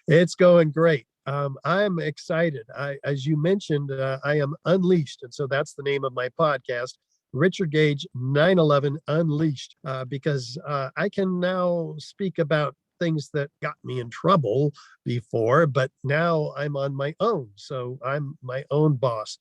It's going great. I'm excited. As you mentioned, I am unleashed. And so that's the name of my podcast, Richard Gage 9/11 Unleashed, because I can now speak about things that got me in trouble before, but now I'm on my own. So I'm my own boss.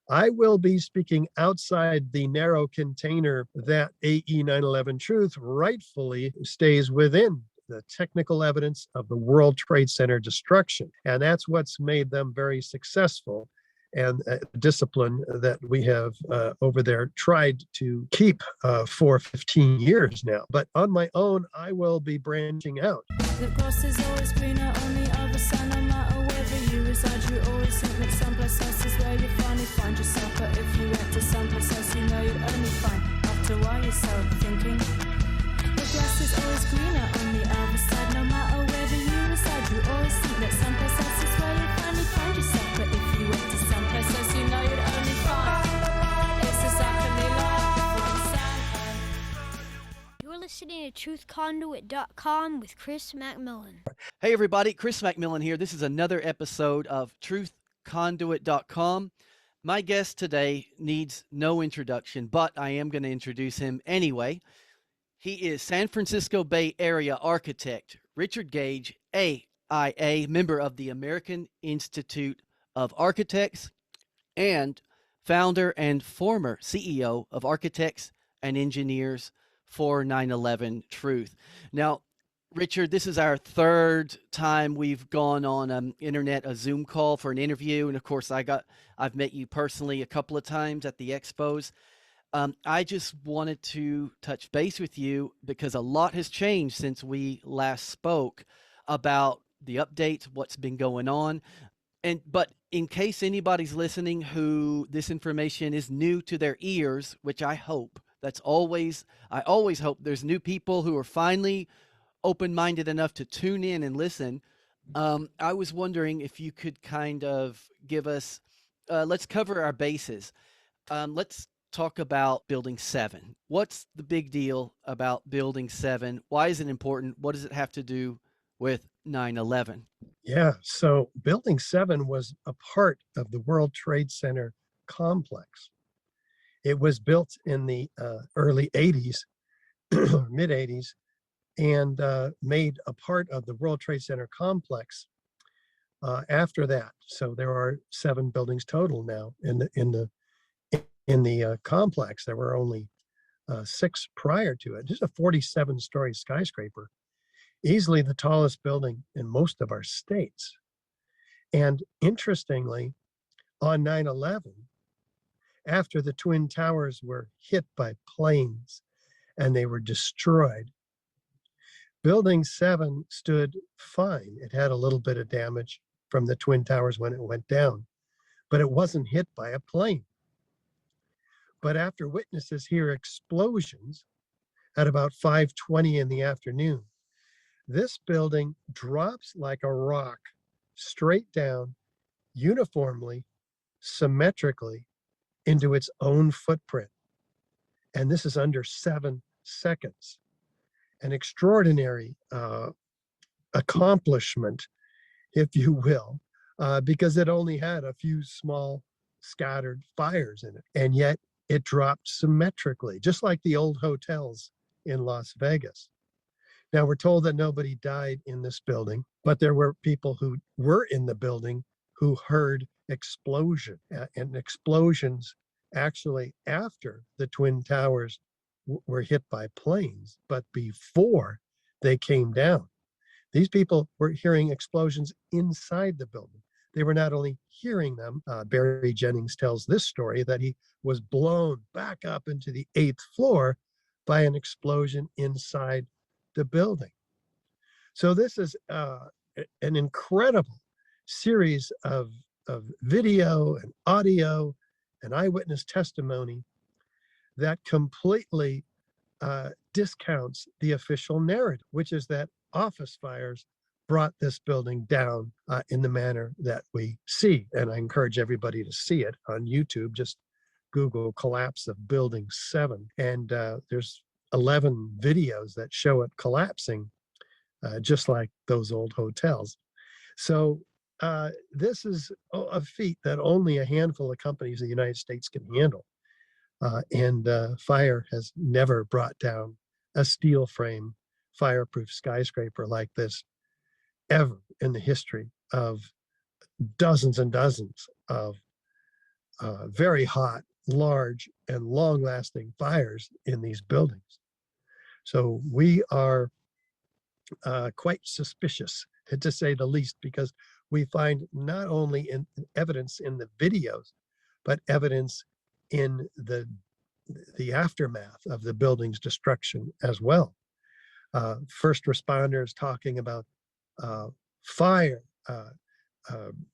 I will be speaking outside the narrow container that AE 9/11 Truth rightfully stays within, the technical evidence of the World Trade Center destruction. And that's what's made them very successful. And discipline that we have over there tried to keep for 15 years now. But on my own, I will be branching out. The grass is always greener on the other side, no matter wherever you reside. You always think that someplace else is where you finally find yourself. But if you went to someplace else, you know you'd only find, after a while, yourself thinking. The grass is always greener on the other side, no matter wherever you reside. You always think that someplace else is where you finally find yourself. But if you went to someplace else, you know you'd only find it's exactly like sand. You're listening to TruthConduit.com with Chris McMillan. Hey everybody, Chris McMillan here. This is another episode of TruthConduit.com. My guest today needs no introduction, but I am going to introduce him anyway. He is San Francisco Bay Area architect Richard Gage, AIA, member of the American Institute of Architects, and founder and former CEO of Architects and Engineers for 9/11 Truth. Now, Richard, this is our third time we've gone on internet, a Zoom call for an interview. And of course, I've met you personally a couple of times at the expos. I just wanted to touch base with you because a lot has changed since we last spoke about the updates, what's been going on. But in case anybody's listening who this information is new to their ears, which I hope, I always hope there's new people who are finally open-minded enough to tune in and listen. I was wondering if you could kind of give us, let's cover our bases. Let's talk about Building 7. What's the big deal about Building 7? Why is it important? What does it have to do with 9/11? Yeah, so Building 7 was a part of the World Trade Center complex. It was built in the early 80s, mid 80s, and made a part of the World Trade Center complex after that. So there are 7 buildings total now in the complex. There were only 6 prior to it. This is a 47-story skyscraper, easily the tallest building in most of our states. And interestingly, on 9/11, after the Twin Towers were hit by planes and they were destroyed, Building 7 stood fine. It had a little bit of damage from the Twin Towers when it went down, but it wasn't hit by a plane. But after witnesses hear explosions at about 5:20 in the afternoon, this building drops like a rock straight down, uniformly, symmetrically into its own footprint. And this is under 7 seconds. An extraordinary accomplishment, if you will, because it only had a few small scattered fires in it. And yet it dropped symmetrically, just like the old hotels in Las Vegas. Now, we're told that nobody died in this building, but there were people who were in the building who heard explosion and explosions actually after the Twin Towers were hit by planes, but before they came down. These people were hearing explosions inside the building. They were not only hearing them, Barry Jennings tells this story, that he was blown back up into the 8th floor by an explosion inside the building. So this is an incredible series of video and audio and eyewitness testimony that completely discounts the official narrative, which is that office fires brought this building down in the manner that we see. And I encourage everybody to see it on YouTube. Just Google collapse of Building 7. And there's 11 videos that show it collapsing, just like those old hotels. So this is a feat that only a handful of companies in the United States can handle. And fire has never brought down a steel frame fireproof skyscraper like this ever in the history of dozens and dozens of very hot, large, and long-lasting fires in these buildings. So we are quite suspicious, to say the least, because we find not only in evidence in the videos, but evidence in the aftermath of the building's destruction as well. First responders talking about fire,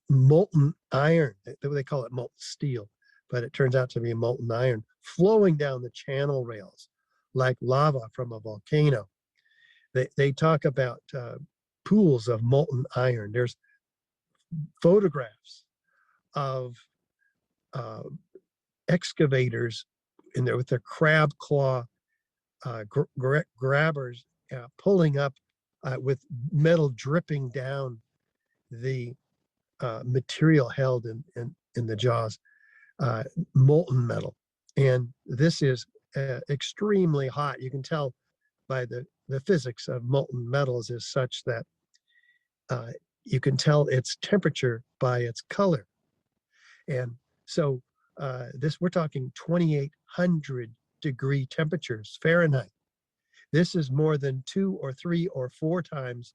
molten iron. They call it molten steel, but it turns out to be molten iron flowing down the channel rails like lava from a volcano. They talk about pools of molten iron. There's photographs of excavators in there with their crab claw grabbers pulling up with metal dripping down the material held in the jaws, molten metal. And this is extremely hot. You can tell by the physics of molten metals is such that you can tell its temperature by its color. And so we're talking 2,800 degree temperatures Fahrenheit. This is more than 2 or 3 or 4 times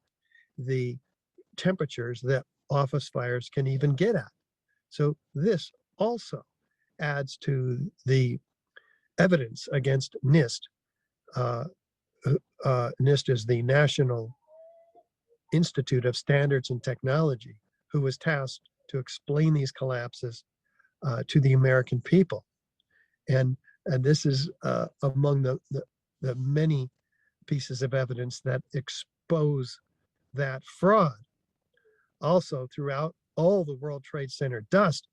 the temperatures that office fires can even get at. So this also adds to the evidence against NIST. NIST is the National Institute of Standards and Technology, who was tasked to explain these collapses to the American people. And this is among the many pieces of evidence that expose that fraud. Also, throughout all the World Trade Center dust,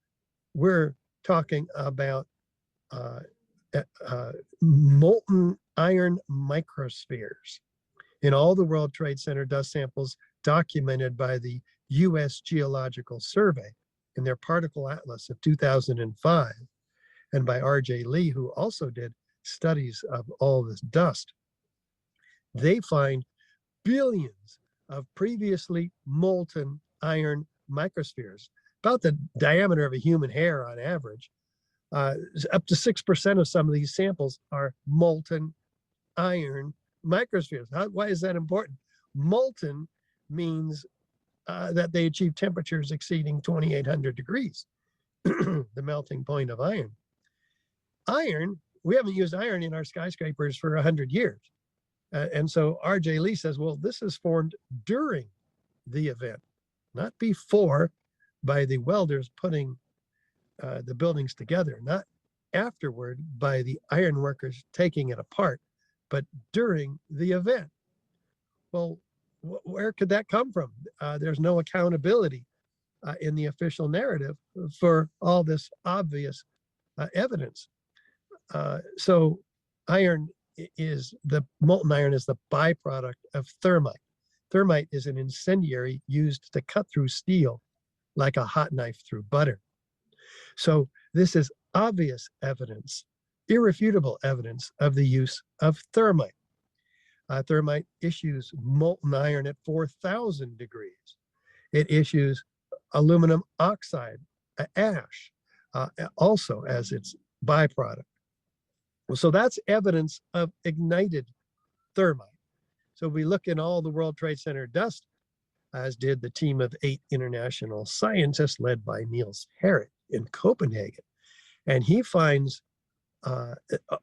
we're talking about molten iron microspheres in all the World Trade Center dust samples documented by the U.S. Geological Survey in their particle atlas of 2005, and by R.J. Lee, who also did studies of all this dust. They find billions of previously molten iron microspheres, about the diameter of a human hair on average. Up to 6% of some of these samples are molten iron microspheres. Why is that important? Molten means that they achieve temperatures exceeding 2,800 degrees, the melting point of iron. Iron, we haven't used iron in our skyscrapers for 100 years. And so R.J. Lee says, well, this is formed during the event, not before, by the welders putting the buildings together, not afterward by the iron workers taking it apart, but during the event. Well, where could that come from? There's no accountability in the official narrative for all this obvious evidence. So molten iron is the byproduct of thermite. Thermite is an incendiary used to cut through steel like a hot knife through butter. So this is obvious evidence, irrefutable evidence of the use of thermite. Thermite issues molten iron at 4,000 degrees. It issues aluminum oxide, ash, also as its byproduct. So that's evidence of ignited thermite. So we look in all the World Trade Center dust, as did the team of 8 international scientists led by Niels Harrit in Copenhagen. And he finds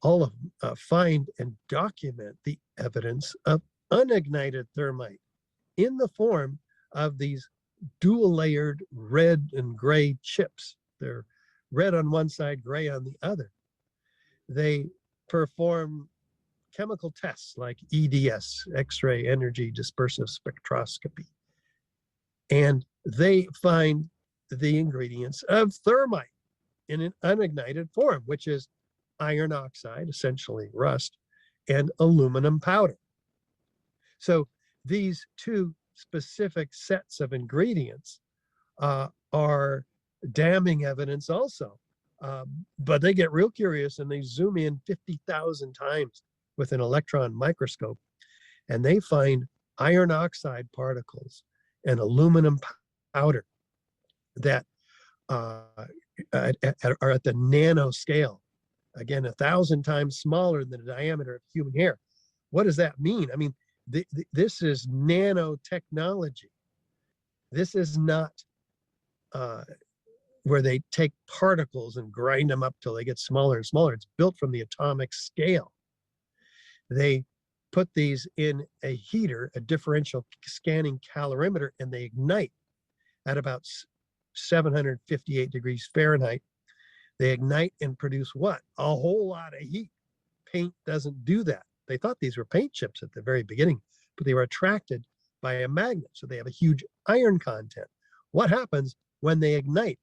all of them find and document the evidence of unignited thermite in the form of these dual layered red and gray chips. They're red on one side, gray on the other. They perform chemical tests like EDS, X-ray energy dispersive spectroscopy. And they find the ingredients of thermite in an unignited form, which is iron oxide, essentially rust, and aluminum powder. So these two specific sets of ingredients are damning evidence also. But they get real curious and they zoom in 50,000 times with an electron microscope, and they find iron oxide particles and aluminum powder that are at the nano scale. Again, 1,000 times smaller than the diameter of human hair. What does that mean? I mean, this is nanotechnology. This is not where they take particles and grind them up till they get smaller and smaller. It's built from the atomic scale. They put these in a heater, a differential scanning calorimeter, and they ignite at about 758 degrees Fahrenheit. They ignite and produce what? A whole lot of heat. Paint doesn't do that. They thought these were paint chips at the very beginning, but they were attracted by a magnet. So they have a huge iron content. What happens when they ignite?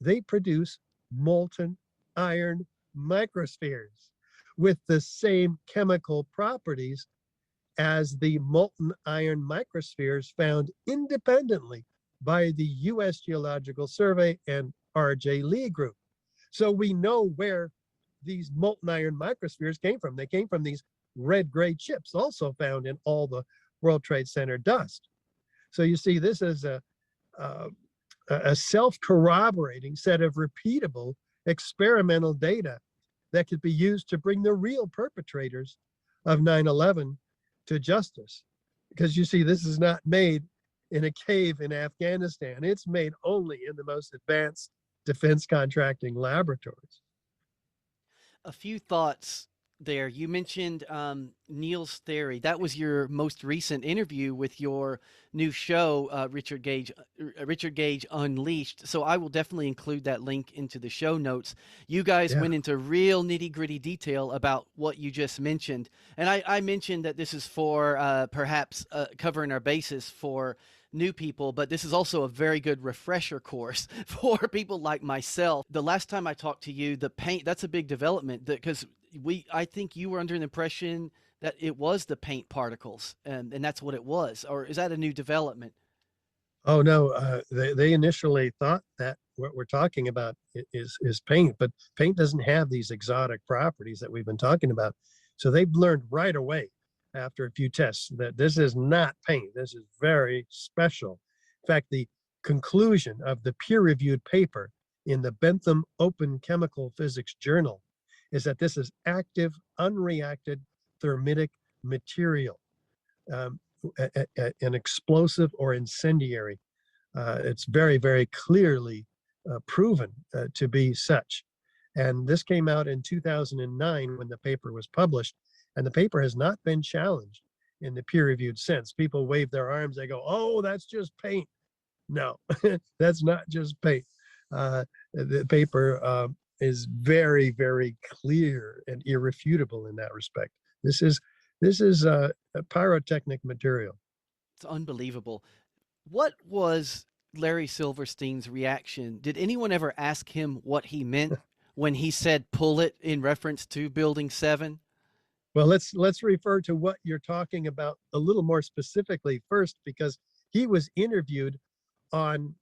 They produce molten iron microspheres with the same chemical properties as the molten iron microspheres found independently by the U.S. Geological Survey and R.J. Lee Group. So we know where these molten iron microspheres came from. They came from these red-gray chips, also found in all the World Trade Center dust. So you see, this is a self-corroborating set of repeatable experimental data that could be used to bring the real perpetrators of 9/11 to justice. Because you see, this is not made in a cave in Afghanistan. It's made only in the most advanced defense contracting laboratories. A few thoughts there. You mentioned Neil's theory. That was your most recent interview with your new show, Richard Gage Unleashed. So I will definitely include that link into the show notes. You guys went into real nitty-gritty detail about what you just mentioned. And I mentioned that this is for perhaps covering our bases for new people, but this is also a very good refresher course for people like myself. The last time I talked to you, the paint, that's a big development, because I think you were under the impression that it was the paint particles, and that's what it was. Or is that a new development? Oh no, they initially thought that what we're talking about is paint, but paint doesn't have these exotic properties that we've been talking about. So they've learned right away after a few tests that this is not paint. This is very special. In fact, the conclusion of the peer-reviewed paper in the Bentham Open Chemical Physics Journal is that this is active, unreacted thermitic material, an explosive or incendiary. It's very, very clearly proven to be such. And this came out in 2009 when the paper was published, and the paper has not been challenged in the peer-reviewed sense. People wave their arms, they go, oh, that's just paint. No, that's not just paint. The paper is very, very clear and irrefutable in that respect. This is a pyrotechnic material. It's unbelievable. What was Larry Silverstein's reaction? Did anyone ever ask him what he meant when he said pull it in reference to Building 7? Well, let's refer to what you're talking about a little more specifically first, because he was interviewed on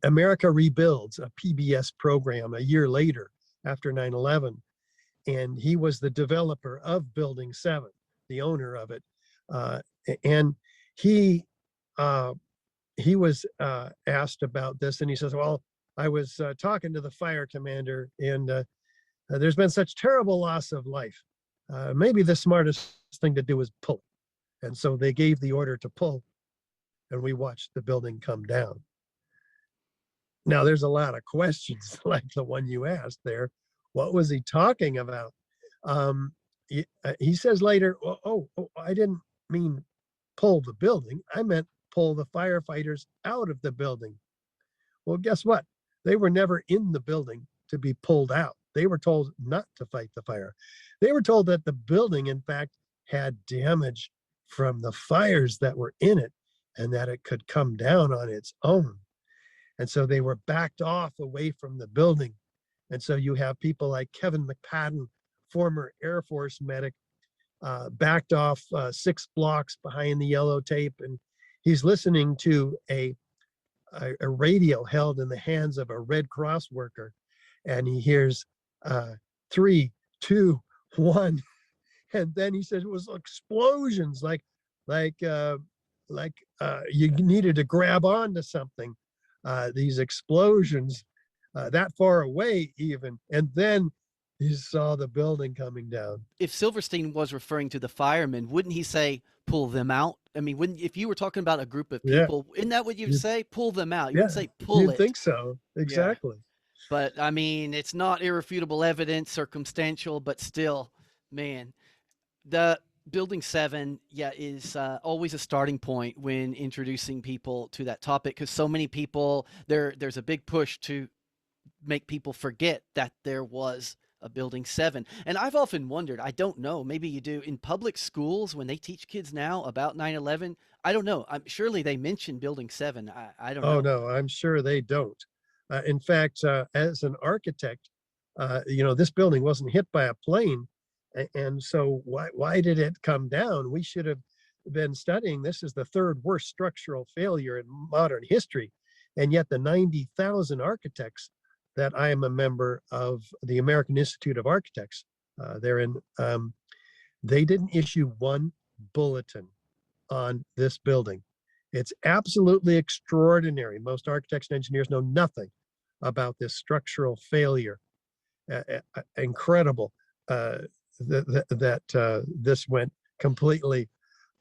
America Rebuilds, a PBS program, a year later after 9/11. And he was the developer of Building 7, the owner of it. And he was asked about this, and he says, well, I was talking to the fire commander, and there's been such terrible loss of life. Maybe the smartest thing to do is pull it. And so they gave the order to pull, and we watched the building come down. Now, there's a lot of questions like the one you asked there. What was he talking about? He says later, oh, I didn't mean pull the building. I meant pull the firefighters out of the building. Well, guess what? They were never in the building to be pulled out. They were told not to fight the fire. They were told that the building, in fact, had damage from the fires that were in it and that it could come down on its own. And so they were backed off away from the building. And so you have people like Kevin McPadden, former Air Force medic, backed off 6 blocks behind the yellow tape, and he's listening to a radio held in the hands of a Red Cross worker, and he hears 3, 2, 1, and then he says it was explosions, like you needed to grab onto something. These explosions that far away even, and then he saw the building coming down. If Silverstein was referring to the firemen, wouldn't he say pull them out? I mean, wouldn't, if you were talking about a group of Yeah. people, isn't that what you'd You- say? Pull them out. You Yeah, would say pull you'd it. think so. Exactly. But I mean, it's not irrefutable evidence, circumstantial, but still, man, the Building 7, is always a starting point when introducing people to that topic, because so many people, there's a big push to make people forget that there was a Building 7. And I've often wondered, I don't know, maybe you do, in public schools when they teach kids now about 9/11, I don't know. Surely they mention Building 7. I don't know. Oh no, I'm sure they don't. In fact, as an architect, this building wasn't hit by a plane, and so why did it come down? We should have been studying. This is the 3rd worst structural failure in modern history, and yet the 90,000 architects that I am a member of the American Institute of Architects, they didn't issue one bulletin on this building. It's absolutely extraordinary. Most architects and engineers know nothing about this structural failure. Incredible that this went completely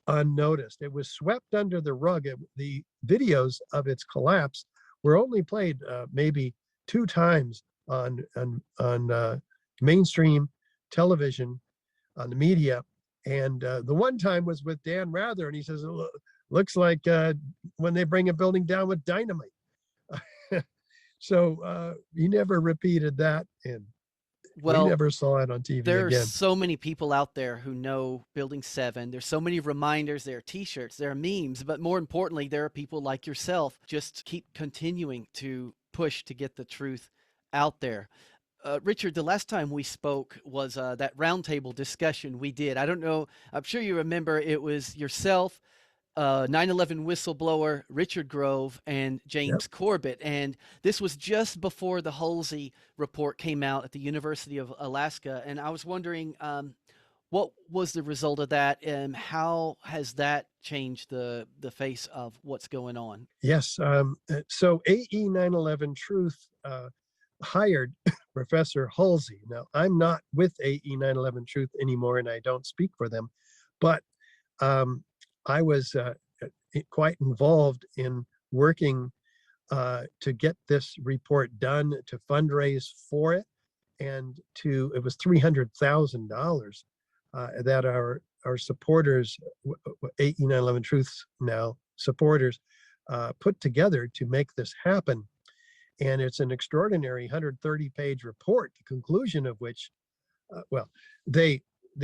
unnoticed. It was swept under the rug. The videos of its collapse were only played maybe 2 times on mainstream television, on the media, and the one time was with Dan Rather, and he says, looks like when they bring a building down with dynamite. So he never repeated that, and we never saw it on TV there again. are so many people out there who know Building 7. There's so many reminders, there are t-shirts, there are memes, but more importantly, there are people like yourself just keep continuing to push to get the truth out there. Richard, the last time we spoke was that roundtable discussion we did. I don't know, I'm sure you remember, it was yourself, 9/11 whistleblower Richard Grove, and James Corbett. And this was just before the Hulsley report came out at the University of Alaska. And I was wondering, what was the result of that, and how has that changed the face of what's going on? Yes. So AE 9/11 Truth hired Professor Hulsley. Now, I'm not with AE 9/11 Truth anymore, and I don't speak for them, but I was quite involved in working to get this report done, to fundraise for it, and it was $300,000 that our supporters, AE 9/11 Truth's now supporters, put together to make this happen. And it's an extraordinary 130-page report, the conclusion of which, they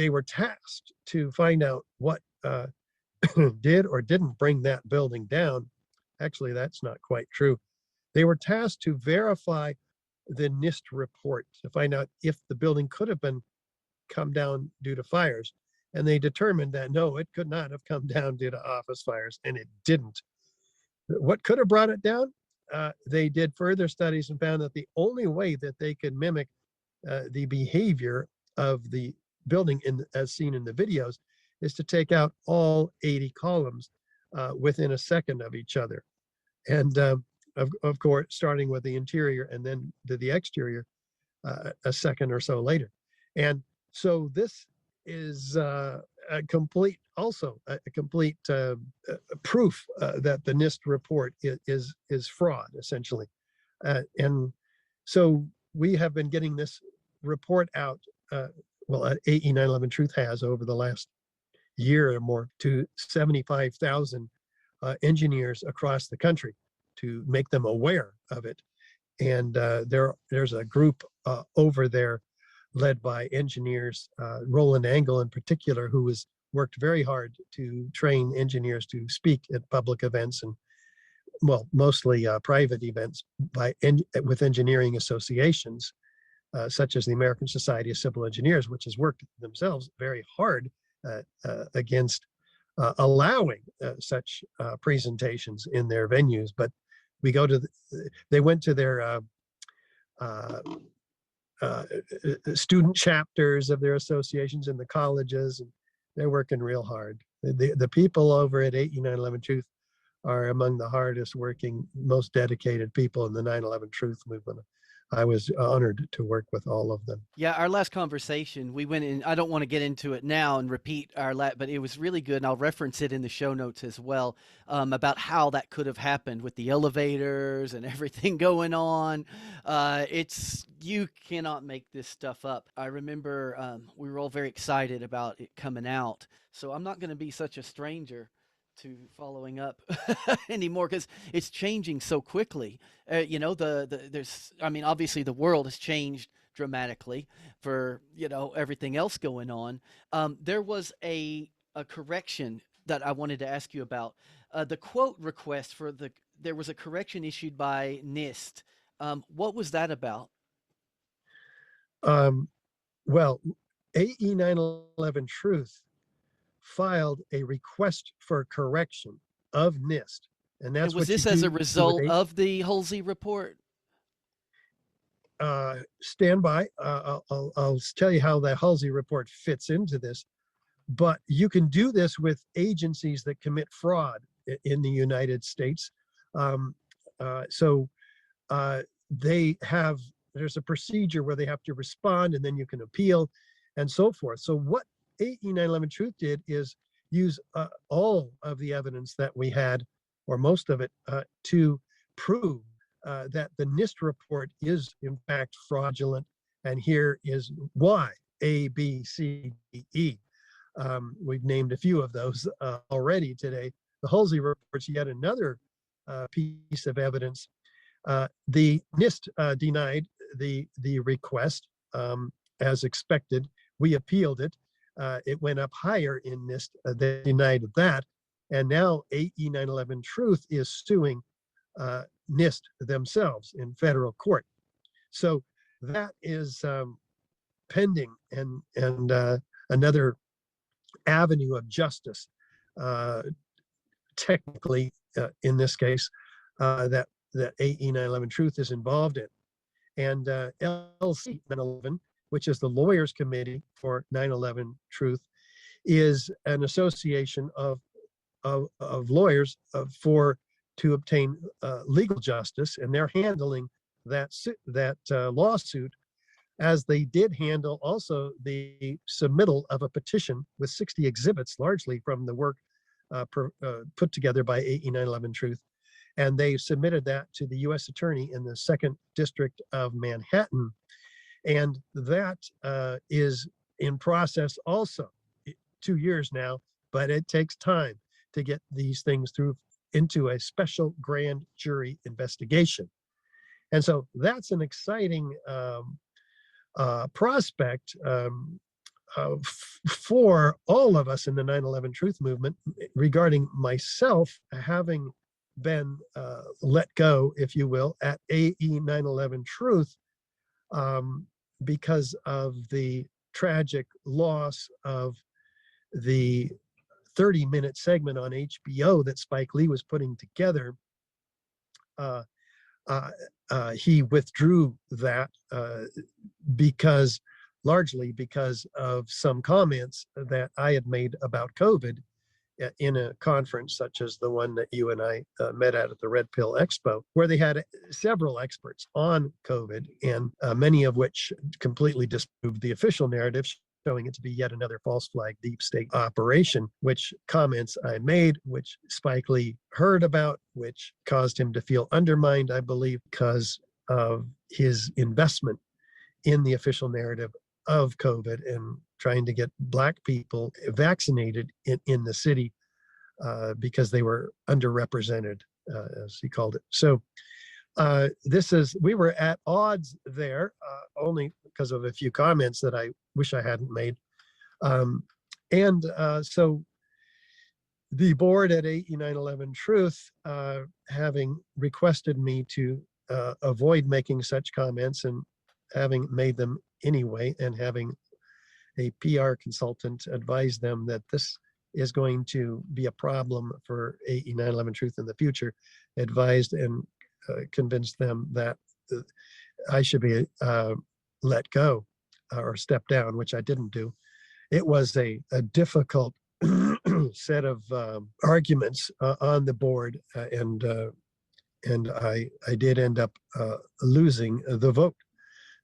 were tasked to find out what did or didn't bring that building down. Actually, that's not quite true. They were tasked to verify the NIST report to find out if the building could have come down due to fires. And they determined that no, it could not have come down due to office fires, and it didn't. What could have brought it down? They did further studies and found that the only way that they could mimic the behavior of the building as seen in the videos is to take out all 80 columns within a second of each other. And of course, starting with the interior and then the exterior a second or so later. And so this is a complete proof that the NIST report is fraud, essentially. And so we have been getting this report out, AE 9/11 Truth has, over the last year or more, to 75,000 engineers across the country to make them aware of it. And there's a group over there led by engineers, Roland Angle in particular, who has worked very hard to train engineers to speak at public events, and mostly private events with engineering associations, such as the American Society of Civil Engineers, which has worked themselves very hard against allowing such presentations in their venues. But we go to they went to their student chapters of their associations in the colleges, and they're working real hard. The people over at 8E911 Truth are among the hardest working, most dedicated people in the 9/11 Truth movement. I was honored to work with all of them. Yeah, our last conversation, we went in, I don't want to get into it now and repeat but it was really good, and I'll reference it in the show notes as well, about how that could have happened with the elevators and everything going on. You cannot make this stuff up. I remember we were all very excited about it coming out, so I'm not going to be such a stranger to following up anymore, because it's changing so quickly. Obviously the world has changed dramatically for, everything else going on. There was a correction that I wanted to ask you about. The quote request there was a correction issued by NIST. What was that about? Well, AE 9/11 Truth filed a request for correction of NIST. And that's was this as a result of the Hulsley report? Stand by. I'll tell you how the Hulsley report fits into this. But you can do this with agencies that commit fraud in the United States. There's a procedure where they have to respond, and then you can appeal and so forth. So what AE 9/11 Truth did is use all of the evidence that we had, or most of it, to prove that the NIST report is in fact fraudulent. And here is why: A, B, C, D, E. We've named a few of those already today. The Hulsley report's yet another piece of evidence. The NIST denied the request, as expected. We appealed it. It went up higher in NIST. They denied that. And now AE 9/11 Truth is suing NIST themselves in federal court. So that is pending, and another avenue of justice, technically, in this case, that AE 9/11 Truth is involved in. And LC 9/11, which is the Lawyers Committee for 9/11 Truth, is an association of lawyers to obtain legal justice, and they're handling that lawsuit, as they did handle also the submittal of a petition with 60 exhibits, largely from the work put together by AE 9/11 Truth. And they submitted that to the U.S. Attorney in the 2nd District of Manhattan. And that is in process also, 2 years now, but it takes time to get these things through into a special grand jury investigation. And so that's an exciting prospect for all of us in the 9/11 Truth movement. Regarding myself, having been let go, if you will, at AE 9/11 Truth, because of the tragic loss of the 30-minute segment on HBO that Spike Lee was putting together. He withdrew that largely because of some comments that I had made about COVID in a conference such as the one that you and I met at the Red Pill Expo, where they had several experts on COVID, and many of which completely disproved the official narrative, showing it to be yet another false flag deep state operation, which comments I made, which Spike Lee heard about, which caused him to feel undermined, I believe, because of his investment in the official narrative of COVID and trying to get Black people vaccinated in the city because they were underrepresented, as he called it. So we were at odds there, only because of a few comments that I wish I hadn't made. So the board at AE 9/11 Truth, having requested me to avoid making such comments, and having made them anyway, and having a PR consultant advised them that this is going to be a problem for AE 9/11 Truth in the future, advised and convinced them that I should be let go or step down, which I didn't do. It was a difficult set of arguments on the board, and I did end up losing the vote.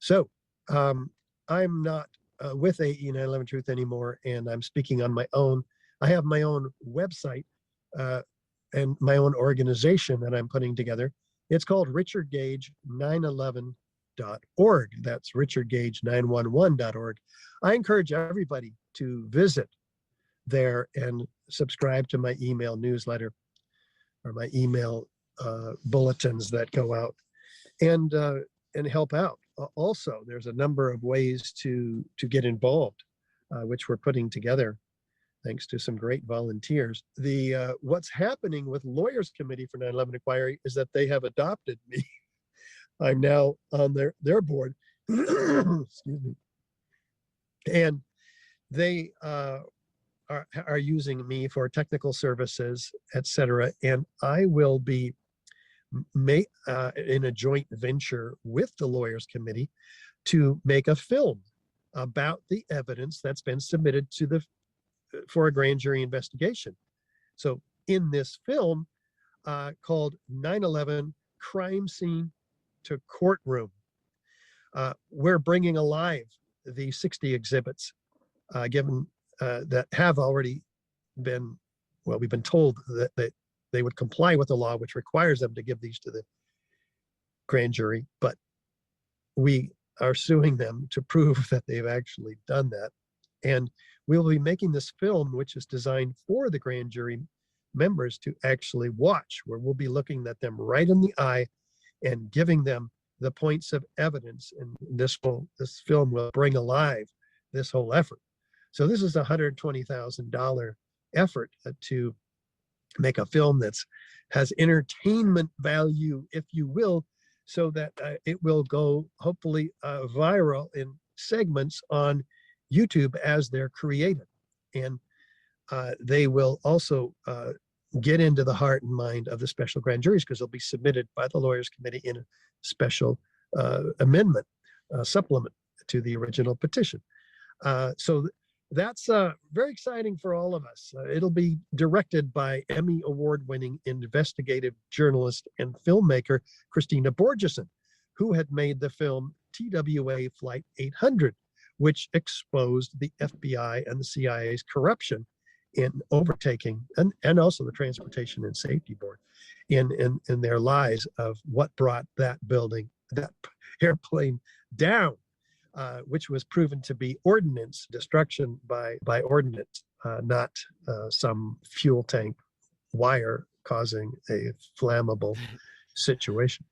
So I'm not with AE 9/11 Truth anymore, and I'm speaking on my own. I have my own website and my own organization that I'm putting together. It's called Richard Gage 911.org. That's richardgage911.org. I encourage everybody to visit there and subscribe to my email newsletter or my email bulletins that go out and help out. Also, there's a number of ways to get involved, which we're putting together thanks to some great volunteers. The what's happening with Lawyers Committee for 9/11 Inquiry is that they have adopted me. I'm now on their board. Excuse me. And they are using me for technical services, etc. And I will be in a joint venture with the Lawyers Committee to make a film about the evidence that's been submitted to for a grand jury investigation. So in this film called 9/11 Crime Scene to Courtroom, we're bringing alive the 60 exhibits given that have already been, well, we've been told that they would comply with the law, which requires them to give these to the grand jury, but we are suing them to prove that they've actually done that. And we'll be making this film, which is designed for the grand jury members to actually watch, where we'll be looking at them right in the eye and giving them the points of evidence. And this film will bring alive this whole effort. So this is a $120,000 effort to make a film has entertainment value, if you will, so that it will go hopefully viral in segments on YouTube as they're created. And they will also get into the heart and mind of the special grand juries, because they'll be submitted by the Lawyers Committee in a special amendment, supplement to the original petition. So that's very exciting for all of us. It'll be directed by Emmy Award-winning investigative journalist and filmmaker Christina Borgeson, who had made the film TWA Flight 800, which exposed the FBI and the CIA's corruption in overtaking, and also the Transportation and Safety Board, in their lies of what brought that airplane down. Which was proven to be ordnance destruction by ordnance, not some fuel tank wire causing a flammable situation.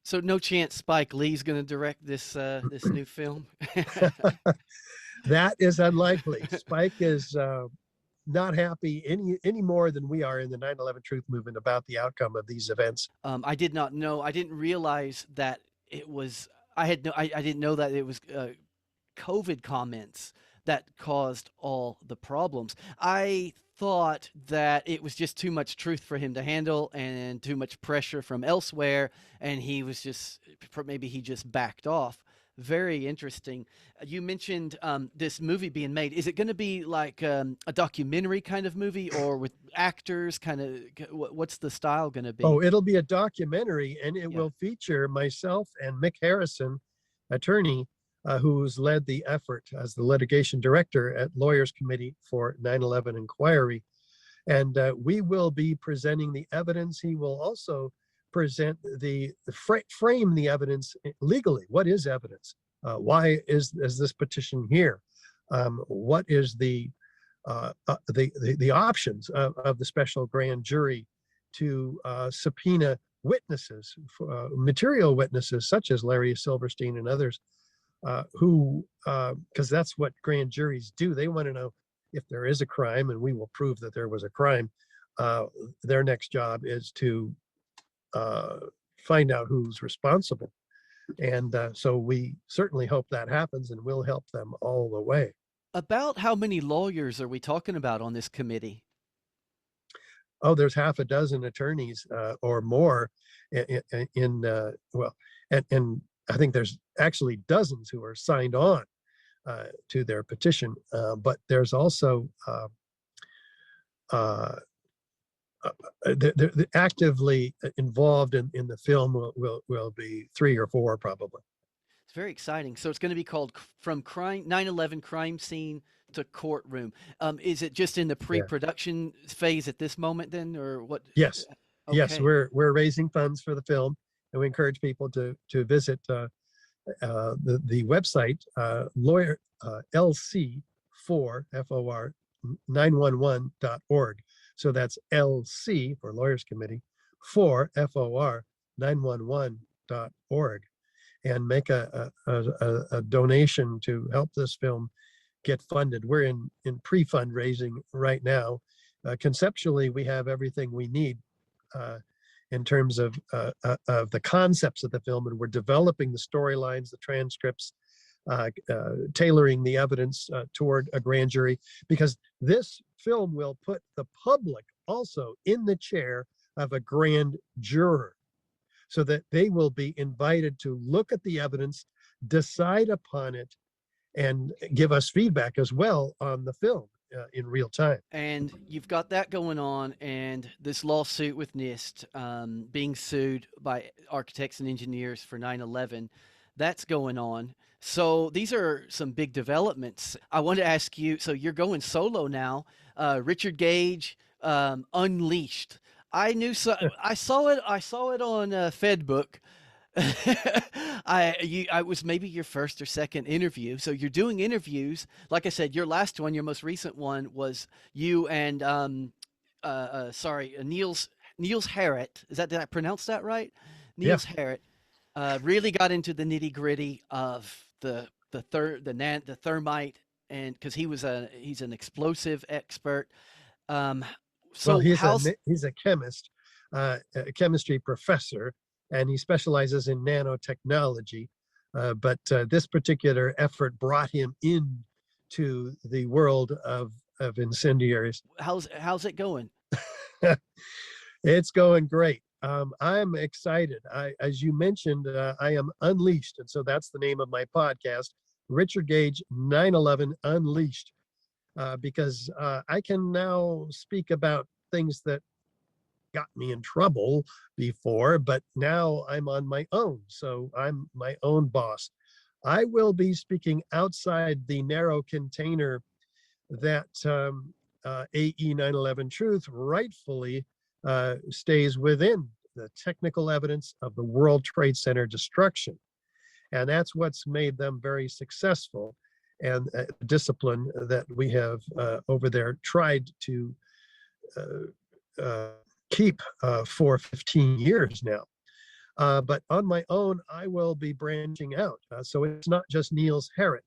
So no chance Spike Lee's going to direct this this new film? That is unlikely. Spike is not happy any more than we are in the 9/11 Truth movement about the outcome of these events. I did not know. I didn't realize that it was. I didn't know that it was COVID comments that caused all the problems. I thought that it was just too much truth for him to handle and too much pressure from elsewhere, and he was just, maybe he just backed off. Very interesting. You mentioned this movie being made. Is it going to be like a documentary kind of movie, or with actors? Kind of, what's the style going to be? Oh, it'll be a documentary, and it will feature myself and Mick Harrison, attorney, who's led the effort as the litigation director at Lawyers Committee for 9/11 Inquiry. And we will be presenting the evidence. He will also present frame the evidence legally. What is evidence? Why is this petition here? What is the options of the special grand jury to subpoena witnesses, material witnesses such as Larry Silverstein and others, who, because that's what grand juries do. They want to know if there is a crime, and we will prove that there was a crime. Their next job is to find out who's responsible. And so we certainly hope that happens, and we'll help them all the way. About how many lawyers are we talking about on this committee? Oh, there's half a dozen attorneys or more well, and I think there's actually dozens who are signed on to their petition. But there's also they're actively involved in the film will be 3 or 4 probably. It's very exciting. So it's going to be called From 9/11 Crime Scene to Courtroom. Is it just in the Yeah. pre-production phase at this moment then, or what? Yes. Yes, Okay. we're raising funds for the film, and we encourage people to visit the website lawyer LC4 FOR 911.org. So that's LC for Lawyers Committee 4 FOR 911.org, and make a donation to help this film get funded. We're in pre-fundraising right now. Conceptually, we have everything we need in terms of the concepts of the film, and we're developing the storylines, the transcripts, tailoring the evidence toward a grand jury, because this film will put the public also in the chair of a grand juror, so that they will be invited to look at the evidence, decide upon it, and give us feedback as well on the film in real time. And you've got that going on, and this lawsuit with NIST, being sued by architects and engineers for 9/11, that's going on. So these are some big developments. I want to ask you, so you're going solo now, Richard Gage, Unleashed. I knew so. I saw it on FedBook. I was maybe your first or second interview. So you're doing interviews. Like I said, your last one, your most recent one, was you and Niels Harrit. Did I pronounce that right? Niels Harrit really got into the nitty gritty of the thermite, and because he's an explosive expert. So well, he's a chemist, a chemistry professor, and he specializes in nanotechnology. But this particular effort brought him into the world of incendiaries. How's it going? It's going great. I'm excited. As you mentioned, I am Unleashed, and so that's the name of my podcast, Richard Gage 9/11 Unleashed, because I can now speak about things that got me in trouble before, but now I'm on my own, so I'm my own boss. I will be speaking outside the narrow container that AE 9/11 Truth rightfully stays within, the technical evidence of the World Trade Center destruction. And that's what's made them very successful, and discipline that we have over there tried to keep for 15 years now. But on my own, I will be branching out. So it's not just Niels Harrit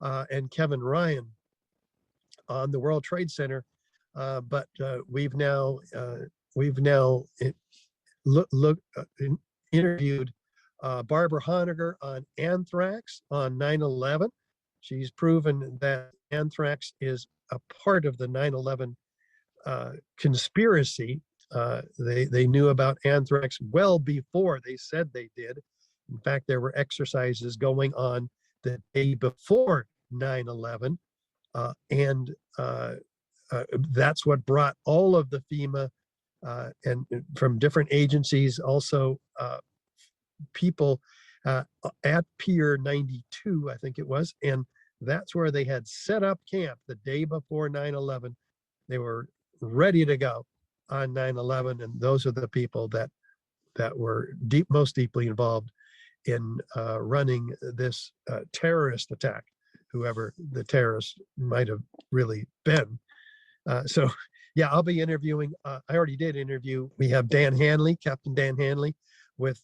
and Kevin Ryan on the World Trade Center, but we've now interviewed Barbara Honegger on anthrax on 9/11. She's proven that anthrax is a part of the 9/11 conspiracy. They knew about anthrax well before they said they did. In fact, there were exercises going on the day before 9/11, and that's what brought all of the FEMA and from different agencies, also people at Pier 92, I think it was, and that's where they had set up camp the day before 9/11. They were ready to go on 9/11, and those are the people that were most deeply involved in running this terrorist attack, whoever the terrorist might have really been. So yeah, I'll be interviewing. I already did interview. We have Dan Hanley, Captain Dan Hanley, with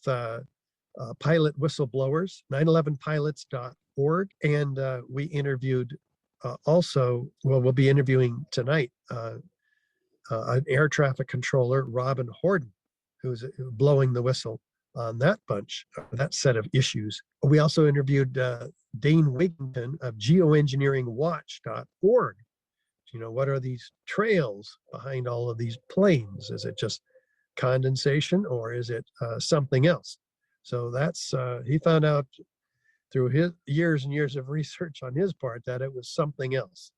pilot whistleblowers, 911pilots.org, and we interviewed also. Well, we'll be interviewing tonight an air traffic controller, Robin Horden, who's blowing the whistle on that bunch, that set of issues. We also interviewed Dane Wigington of geoengineeringwatch.org. What are these trails behind all of these planes? Is it just condensation, or is it something else? So that's he found out through his years and years of research on his part that it was something else.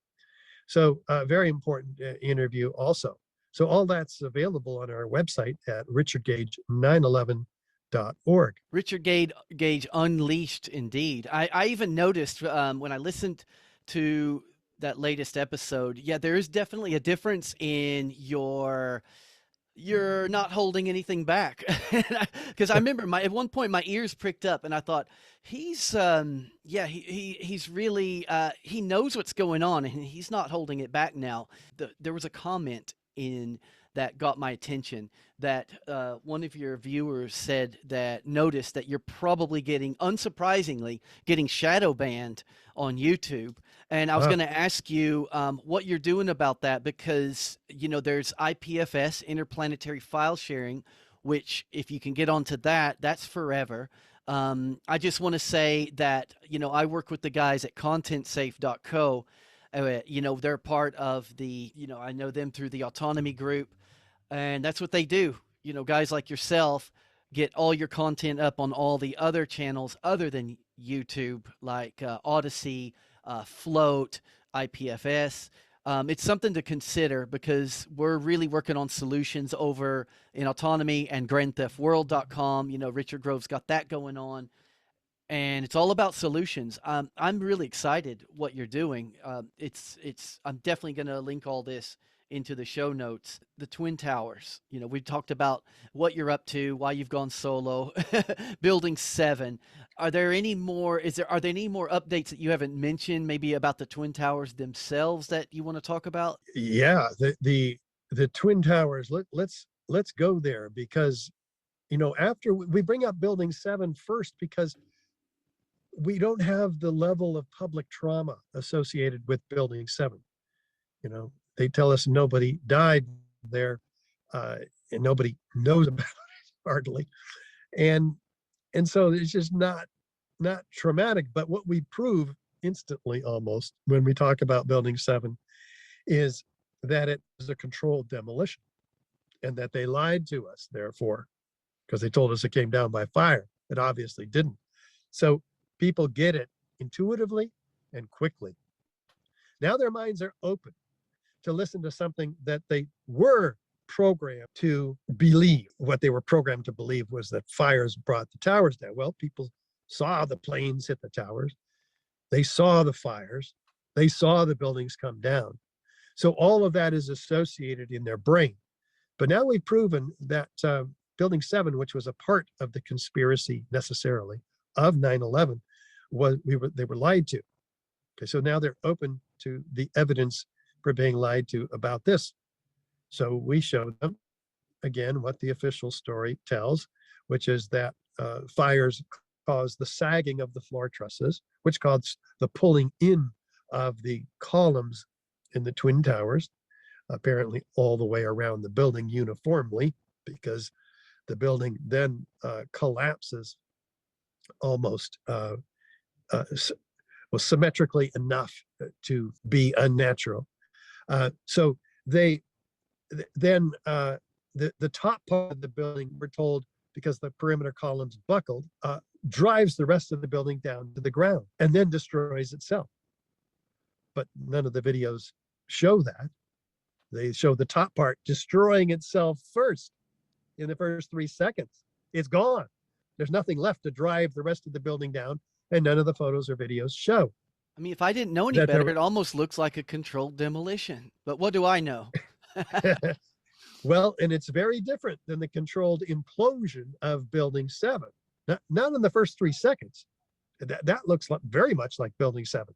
So very important interview also. So all that's available on our website at richardgage911.org. Richard Gage Unleashed, indeed. I even noticed when I listened to that latest episode, yeah, there is definitely a difference in you're not holding anything back. Because I remember at one point my ears pricked up and I thought, he's really he knows what's going on and he's not holding it back now. There was a comment in that got my attention that one of your viewers said that noticed that you're probably unsurprisingly getting shadow banned on YouTube. And I was going to ask you what you're doing about that, because there's IPFS, interplanetary file sharing, which if you can get onto that, that's forever. I just want to say that I work with the guys at contentsafe.co. They're part of the I know them through the autonomy group, and that's what they do. Guys like yourself get all your content up on all the other channels other than YouTube, like Odyssey, Float, IPFS. It's something to consider because we're really working on solutions over in autonomy and grandtheftworld.com. Richard Grove's got that going on, and it's all about solutions. I'm really excited what you're doing. I'm definitely going to link all this into the show notes. The Twin Towers, we talked about what you're up to, why you've gone solo, building 7. Are there any more updates that you haven't mentioned, maybe about the Twin Towers themselves that you want to talk about? Yeah, the Twin Towers, let's go there, because after we bring up building 7 first, because we don't have the level of public trauma associated with building 7. They tell us nobody died there, and nobody knows about it hardly, and so it's just not traumatic. But what we prove instantly, almost, when we talk about building 7, is that it was a controlled demolition, and that they lied to us, therefore, because they told us it came down by fire. It obviously didn't. So people get it intuitively and quickly. Now their minds are open to listen to something that they were programmed to believe. What they were programmed to believe was that fires brought the towers down. Well, people saw the planes hit the towers. They saw the fires. They saw the buildings come down. So all of that is associated in their brain. But now we've proven that building 7, which was a part of the conspiracy necessarily of 9/11, they were lied to. Okay, so now they're open to the evidence for being lied to about this. So we showed them again what the official story tells, which is that fires cause the sagging of the floor trusses, which caused the pulling in of the columns in the Twin Towers, apparently all the way around the building uniformly, because the building then collapses almost symmetrically enough to be unnatural. So the top part of the building, we're told, because the perimeter columns buckled, drives the rest of the building down to the ground and then destroys itself. But none of the videos show that. They show the top part destroying itself first in the first 3 seconds. It's gone. There's nothing left to drive the rest of the building down, and none of the photos or videos show. I mean, if I didn't know any better, it almost looks like a controlled demolition. But what do I know? Well, and it's very different than the controlled implosion of building 7. Not in the first 3 seconds. That looks very much like building 7.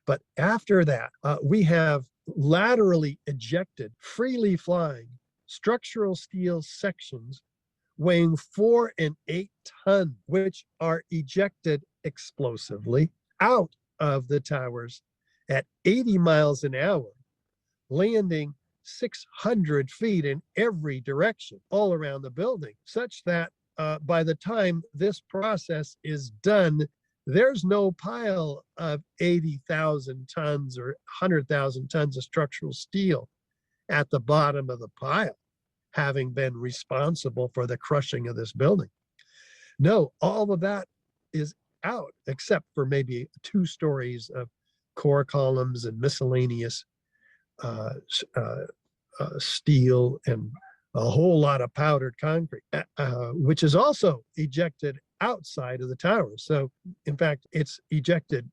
But after that, we have laterally ejected, freely flying structural steel sections weighing 4 and 8 tons, which are ejected explosively out of the towers at 80 miles an hour, landing 600 feet in every direction all around the building, such that by the time this process is done, there's no pile of 80,000 tons or 100,000 tons of structural steel at the bottom of the pile, having been responsible for the crushing of this building. No, all of that is out, except for maybe 2 stories of core columns and miscellaneous steel and a whole lot of powdered concrete, which is also ejected outside of the tower. So in fact, it's ejected,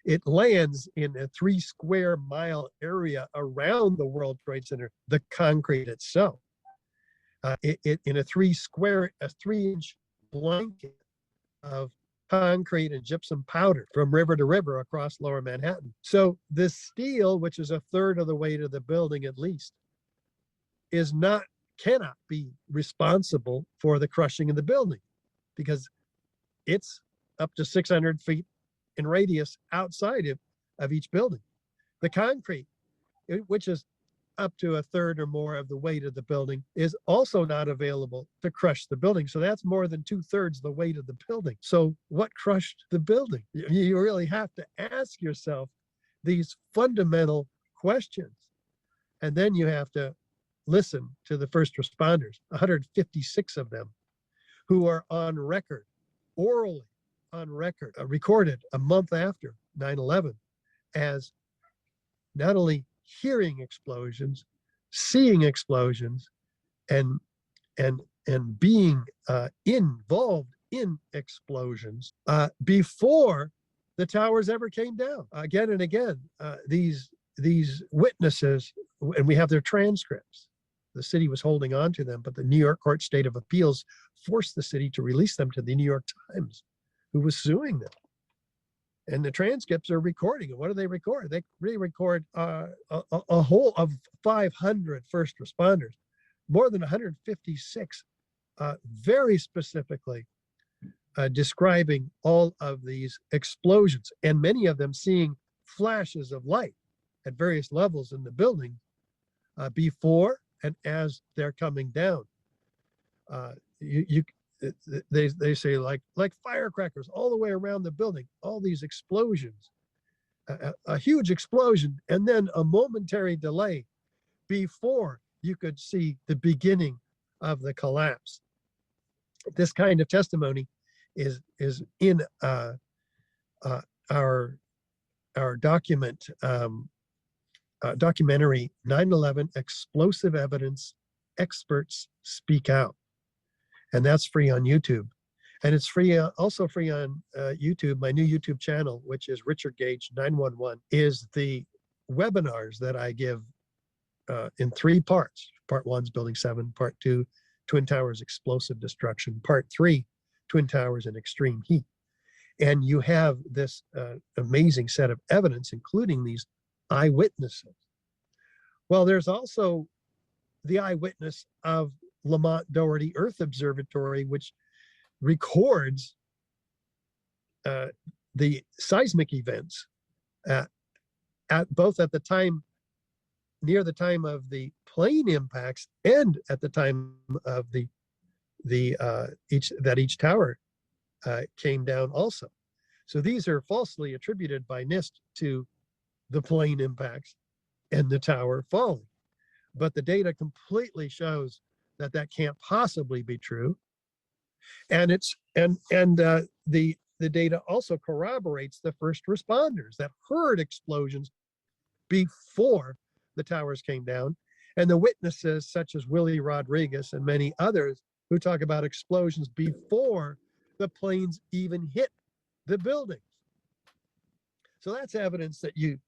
it lands in a 3 square mile area around the World Trade Center, the concrete itself. In a 3-inch blanket of concrete and gypsum powder from river to river across lower Manhattan. So this steel, which is a third of the weight of the building at least, cannot be responsible for the crushing of the building, because it's up to 600 feet in radius outside of each building. The concrete, which is up to a third or more of the weight of the building, is also not available to crush the building. So that's more than 2/3 the weight of the building. So what crushed the building? You really have to ask yourself these fundamental questions. And then you have to listen to the first responders, 156 of them, who are on record, orally on record, recorded a month after 9/11 as not only hearing explosions, seeing explosions, and being involved in explosions before the towers ever came down. Again and again, these witnesses, and we have their transcripts. The city was holding on to them, but the New York Court State of Appeals forced the city to release them to the New York Times, who was suing them. And the transcripts are recording. And what do they record? They record a whole of 500 first responders, more than 156, very specifically describing all of these explosions, and many of them seeing flashes of light at various levels in the building before and as they're coming down. They say like firecrackers all the way around the building, all these explosions, a huge explosion, and then a momentary delay before you could see the beginning of the collapse. This kind of testimony is in our documentary 9/11 Explosive Evidence Experts Speak Out. And that's free on YouTube. And it's free, also free on YouTube. My new YouTube channel, which is Richard Gage 911, is the webinars that I give in 3 parts. Part 1's Building 7, Part 2, Twin Towers Explosive Destruction, Part 3, Twin Towers in Extreme Heat. And you have this amazing set of evidence, including these eyewitnesses. Well, there's also the eyewitness of Lamont Doherty Earth Observatory, which records the seismic events at both at the time, near the time of the plane impacts, and at the time of each tower came down also. So these are falsely attributed by NIST to the plane impacts and the tower falling, but the data completely shows that can't possibly be true. And the data also corroborates the first responders that heard explosions before the towers came down, and the witnesses such as Willie Rodriguez and many others who talk about explosions before the planes even hit the buildings. So that's evidence that it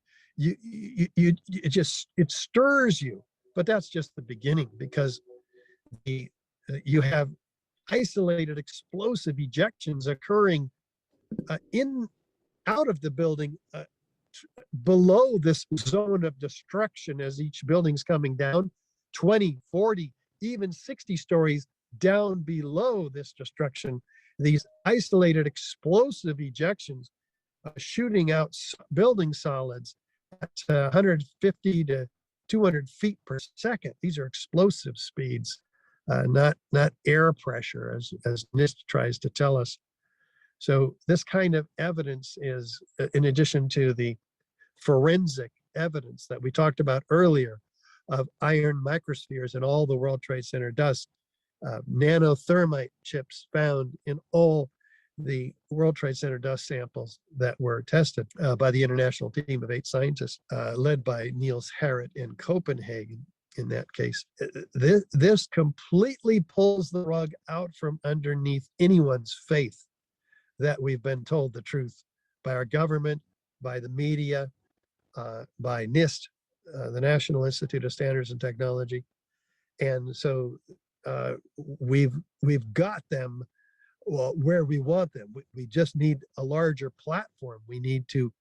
stirs you, but that's just the beginning, because you have isolated explosive ejections occurring out of the building below this zone of destruction as each building's coming down, 20, 40, even 60 stories down below this destruction. These isolated explosive ejections shooting out building solids at 150 to 200 feet per second. These are explosive speeds. Not air pressure, as NIST tries to tell us. So this kind of evidence is, in addition to the forensic evidence that we talked about earlier of iron microspheres in all the World Trade Center dust, nanothermite chips found in all the World Trade Center dust samples that were tested by the international team of 8 scientists, led by Niels Harrit in Copenhagen. In that case, this completely pulls the rug out from underneath anyone's faith that we've been told the truth by our government, by the media, by NIST, the National Institute of Standards and Technology. And so we've got them where we want them. We just need a larger platform. We need to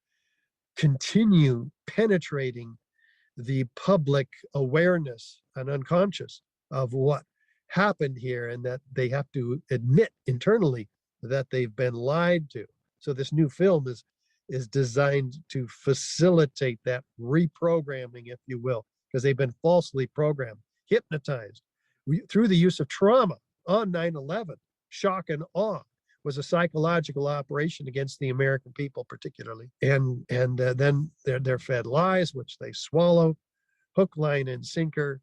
continue penetrating the public awareness and unconscious of what happened here, and that they have to admit internally that they've been lied to. So this new film is designed to facilitate that reprogramming, if you will, because they've been falsely programmed, hypnotized through the use of trauma on 9/11. Shock and awe was a psychological operation against the American people, particularly. And then they're fed lies, which they swallow, hook, line, and sinker.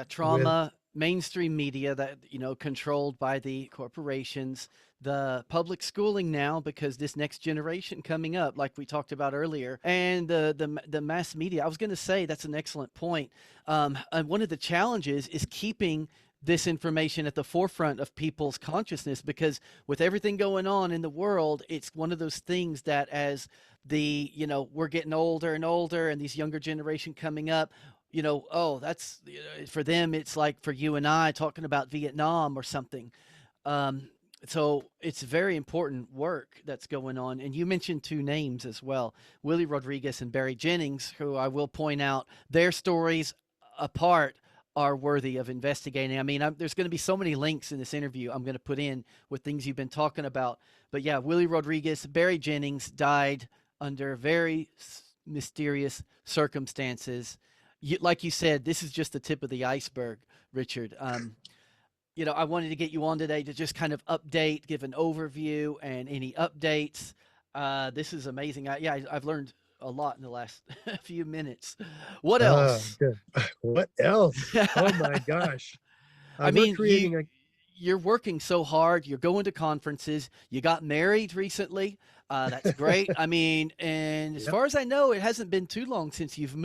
Trauma, mainstream media that, controlled by the corporations, the public schooling now, because this next generation coming up, like we talked about earlier, and the mass media. I was going to say that's an excellent point. And one of the challenges is keeping this information at the forefront of people's consciousness, because with everything going on in the world, it's one of those things that as we're getting older and older, and these younger generation coming up, that's for them, it's like for you and I talking about Vietnam or something. So it's very important work that's going on. And you mentioned 2 names as well, Willie Rodriguez and Barry Jennings, who I will point out their stories apart are worthy of investigating. I mean, there's going to be so many links in this interview I'm going to put in with things you've been talking about. But yeah, Willie Rodriguez, Barry Jennings died under very mysterious circumstances. Like you said, this is just the tip of the iceberg, Richard. I wanted to get you on today to just kind of update, give an overview and any updates. This is amazing. I've learned a lot in the last few minutes. What else? Good. What else? Oh my gosh. I mean, you're working so hard. You're going to conferences. You got married recently. That's great. I mean, and as far as I know, it hasn't been too long since you've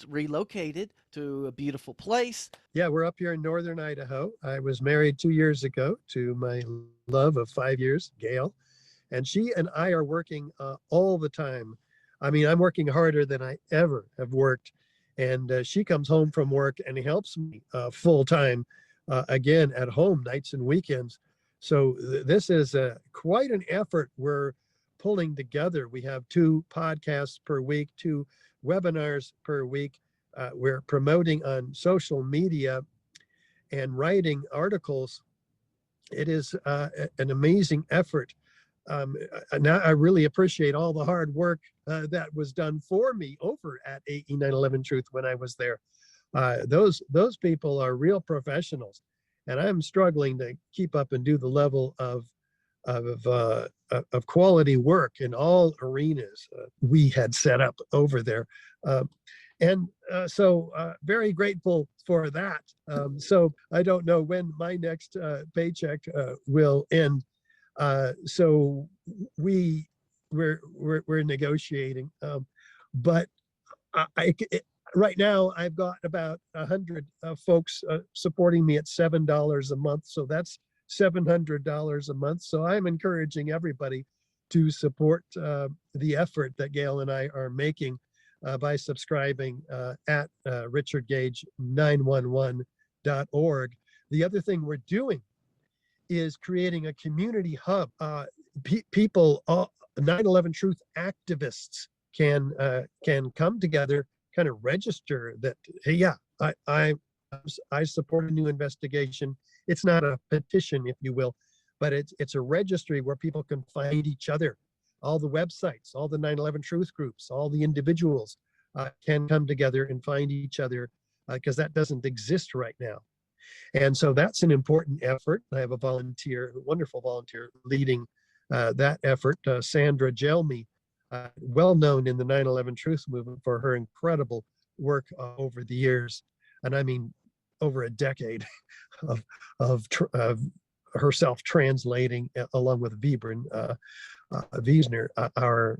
relocated to a beautiful place. Yeah, we're up here in northern Idaho. I was married 2 years ago to my love of 5 years, Gail, and she and I are working all the time. I mean, I'm working harder than I ever have worked, and she comes home from work and helps me full time again at home, nights and weekends. So this is quite an effort we're pulling together. We have 2 podcasts per week, 2 webinars per week. We're promoting on social media and writing articles. It is an amazing effort. Now I really appreciate all the hard work that was done for me over at AE 9/11 Truth when I was there. Those people are real professionals, and I'm struggling to keep up and do the level of quality work in all arenas we had set up over there. So very grateful for that. So I don't know when my next paycheck will end. So we're negotiating, but right now I've got about 100 folks supporting me at $7 a month. So that's $700 a month. So I'm encouraging everybody to support the effort that Gail and I are making by subscribing at richardgage911.org. The other thing we're doing is creating a community hub. People, 9/11 Truth activists can come together, kind of register that, hey, yeah, I support a new investigation. It's not a petition, if you will, but it's a registry where people can find each other. All the websites, all the 9/11 Truth groups, all the individuals can come together and find each other, because that doesn't exist right now. And so that's an important effort. I have a wonderful volunteer leading that effort. Sandra Jelmy, well known in the 9/11 Truth Movement for her incredible work over the years, and I mean over a decade of herself translating along with Wiesner, our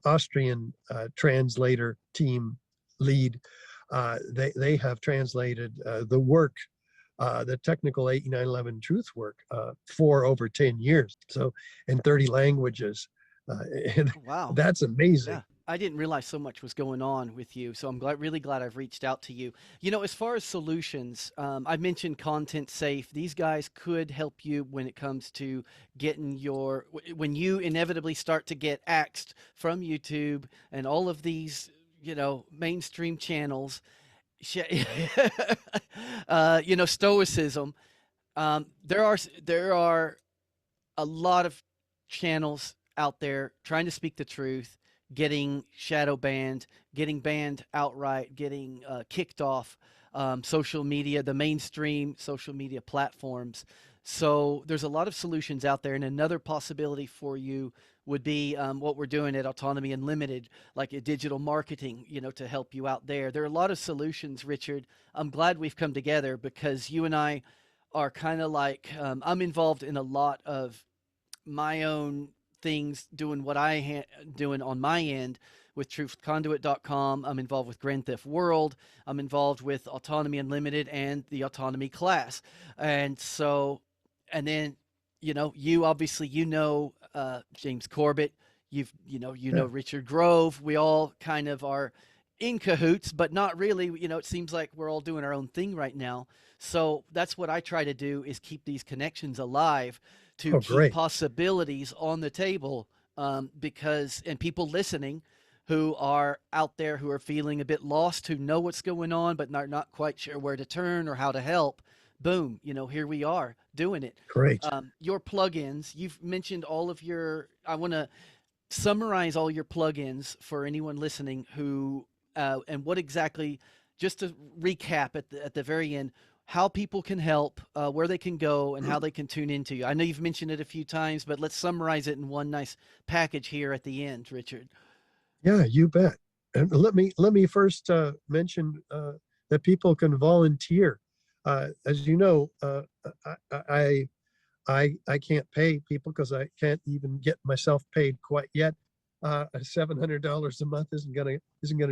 Austrian translator team lead. They have translated the work, the technical 8911 truth work, for over 10 years. So in 30 languages. And Wow. that's amazing. Yeah, I didn't realize so much was going on with you, so I'm really glad I've reached out to you. You know, as far as solutions, I mentioned Content Safe. These guys could help you when it comes to getting when you inevitably start to get axed from YouTube and all of these, mainstream channels, stoicism. There are a lot of channels out there trying to speak the truth, getting shadow banned, getting banned outright, getting kicked off social media, the mainstream social media platforms. So there's a lot of solutions out there. And another possibility for you would be what we're doing at Autonomy Unlimited, like a digital marketing, to help you out there. There are a lot of solutions, Richard. I'm glad we've come together because you and I are kind of like, I'm involved in a lot of my own things, doing what doing on my end with truthconduit.com. I'm involved with Grand Theft World. I'm involved with Autonomy Unlimited and the Autonomy class. And so, and then, you obviously, James Corbett, you know Richard Grove. We all kind of are in cahoots, but not really. It seems like we're all doing our own thing right now. So that's what I try to do, is keep these connections alive, to keep possibilities on the table, because people listening who are out there, who are feeling a bit lost, who know what's going on, but not quite sure where to turn or how to help. Boom, here we are doing it. Great. Your plugins, you've mentioned all of I want to summarize all your plugins for anyone listening who, and what exactly, just to recap at the very end, how people can help, where they can go, and how they can tune into you. I know you've mentioned it a few times, but let's summarize it in one nice package here at the end, Richard. Yeah, you bet. And let me first mention that people can volunteer. As you know, I can't pay people because I can't even get myself paid quite yet. $700 a month isn't gonna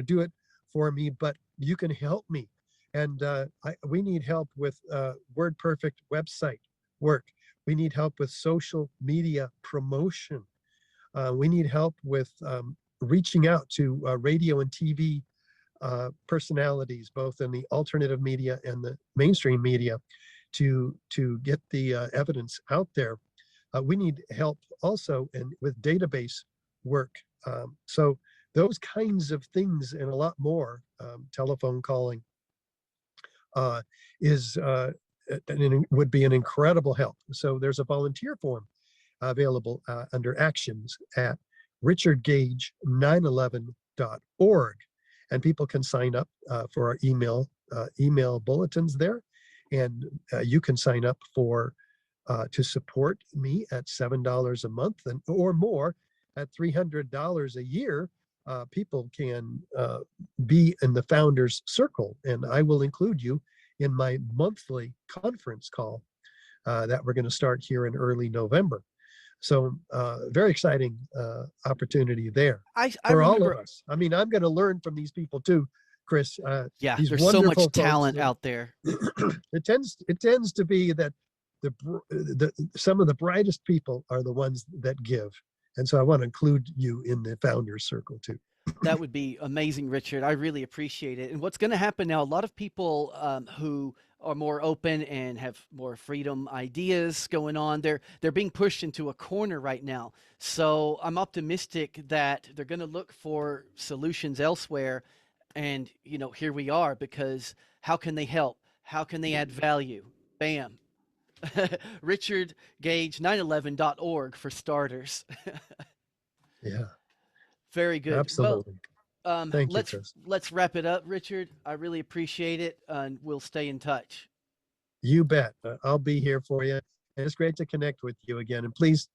do it for me, but you can help me. And we need help with WordPerfect website work. We need help with social media promotion. We need help with reaching out to radio and TV personalities, both in the alternative media and the mainstream media, to get the evidence out there. We need help also with database work. So those kinds of things and a lot more, telephone calling, would be an incredible help. So there's a volunteer form available under actions at richardgage911.org, and people can sign up for our email bulletins there, and you can sign up to support me at $7 a month or more. At $300 a year, people can be in the Founders Circle, and I will include you in my monthly conference call that we're going to start here in early November. So very exciting opportunity there for all of us. I mean, I'm going to learn from these people too, Chris. Yeah, there's so much talent out there. It tends to be that some of the brightest people are the ones that give. And so I want to include you in the Founders Circle too. That would be amazing, Richard. I really appreciate it. And what's going to happen now, a lot of people who are more open and have more freedom ideas going on, they're being pushed into a corner right now. So I'm optimistic that they're going to look for solutions elsewhere. And, here we are, because how can they help? How can they add value? Bam. RichardGage911.org for starters. Yeah. Very good. Absolutely. Well, Thank you, Chris. let's wrap it up, Richard. I really appreciate it, and we'll stay in touch. You bet. I'll be here for you. it's great to connect with you again. And please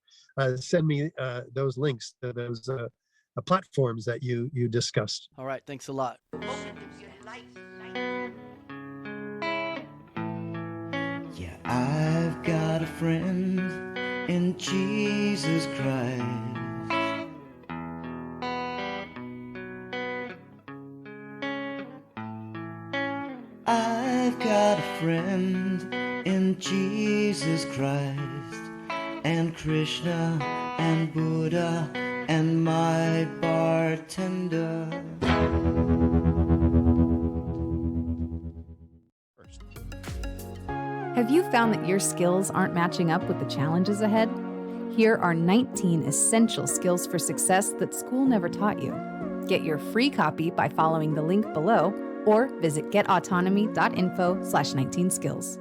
send me those links to those platforms that you discussed. All right. Thanks a lot. Yeah, I've got a friend in Jesus Christ. I've got a friend in Jesus Christ, and Krishna and Buddha and my bartender. Have you found that your skills aren't matching up with the challenges ahead? Here are 19 essential skills for success that school never taught you. Get your free copy by following the link below or visit getautonomy.info/19skills.